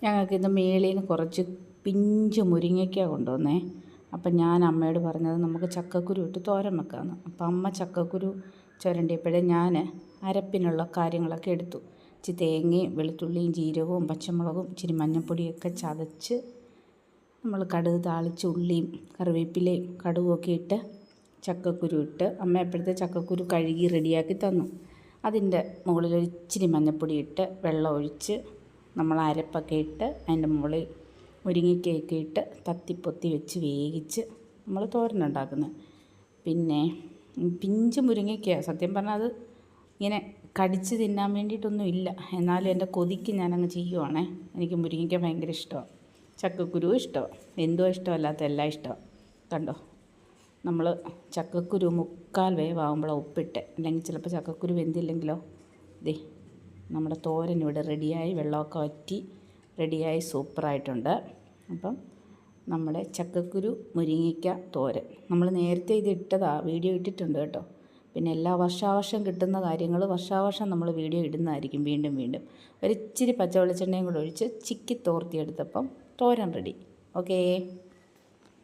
ഞങ്ങൾക്കിന്ന് മേളിൽ നിന്ന് കുറച്ച് പിഞ്ച് മുരിങ്ങയ്ക്ക കൊണ്ടുവന്നേ. അപ്പം ഞാൻ അമ്മയോട് പറഞ്ഞത് നമുക്ക് ചക്കക്കുരു ഇട്ട് തോരൻ വെക്കാമെന്ന്. അപ്പം അമ്മ ചക്കക്കുരു ചുരണ്ടിയപ്പോഴേ ഞാൻ അരപ്പിനുള്ള കാര്യങ്ങളൊക്കെ എടുത്തു. ഇച്ചിരി തേങ്ങയും വെളുത്തുള്ളിയും ജീരകവും പച്ചമുളകും ഇച്ചിരി മഞ്ഞൾപ്പൊടിയൊക്കെ ചതച്ച് നമ്മൾ കടുക് താളിച്ച് ഉള്ളിയും കറിവേപ്പിലയും കടുകുമൊക്കെ ഇട്ട് ചക്കക്കുരു ഇട്ട് അമ്മ എപ്പോഴത്തെ ചക്കക്കുരു കഴുകി റെഡിയാക്കി തന്നു. അതിൻ്റെ മുകളിൽ ഒരു ഇച്ചിരി മഞ്ഞൾപ്പൊടി ഇട്ട് വെള്ളം ഒഴിച്ച് നമ്മൾ അരപ്പൊക്കെ ഇട്ട് അതിൻ്റെ മുകളിൽ മുരിങ്ങയ്ക്കയൊക്കെ ഇട്ട് തത്തിപ്പൊത്തി വെച്ച് വേവിച്ച് നമ്മൾ തോരനുണ്ടാക്കുന്നത്. പിന്നെ പിഞ്ച് മുരിങ്ങയ്ക്കയാണ് സത്യം പറഞ്ഞാൽ. അത് ഇങ്ങനെ കടിച്ച് തിന്നാൻ വേണ്ടിയിട്ടൊന്നും ഇല്ല, എന്നാലും എൻ്റെ കൊതിക്ക് ഞാനങ്ങ് ചെയ്യുവാണേ. എനിക്ക് മുരിങ്ങയ്ക്ക ഭയങ്കര ഇഷ്ടമാണ്, ചക്കക്കുരു ഇഷ്ടമാണ്, എന്തോ ഇഷ്ടമല്ലാത്ത എല്ലാം ഇഷ്ടമാണ്. കണ്ടോ, നമ്മൾ ചക്കക്കുരു മുക്കാൽ വേവാകുമ്പോഴാണ് ഉപ്പിട്ട്, അല്ലെങ്കിൽ ചിലപ്പോൾ ചക്കക്കുരു വെന്തില്ലെങ്കിലോ. ദേ നമ്മുടെ തോരൻ ഇവിടെ റെഡിയായി, വെള്ളമൊക്കെ വറ്റി റെഡിയായി സൂപ്പറായിട്ടുണ്ട്. അപ്പം നമ്മുടെ ചക്കക്കുരു മുരിങ്ങയ്ക്ക തോരൻ നമ്മൾ നേരത്തെ ഇത് ഇട്ടതാണ്, വീഡിയോ ഇട്ടിട്ടുണ്ട് കേട്ടോ. പിന്നെ എല്ലാ വർഷാവർഷം കിട്ടുന്ന കാര്യങ്ങൾ വർഷാവർഷം നമ്മൾ വീഡിയോ ഇടുന്നതായിരിക്കും വീണ്ടും വീണ്ടും. ഒരിച്ചിരി പച്ച വെളിച്ചെണ്ണയും കൂടെ ഒഴിച്ച് ചിക്കി തോർത്തിയെടുത്തപ്പം തോരൻ റെഡി. ഓക്കേ.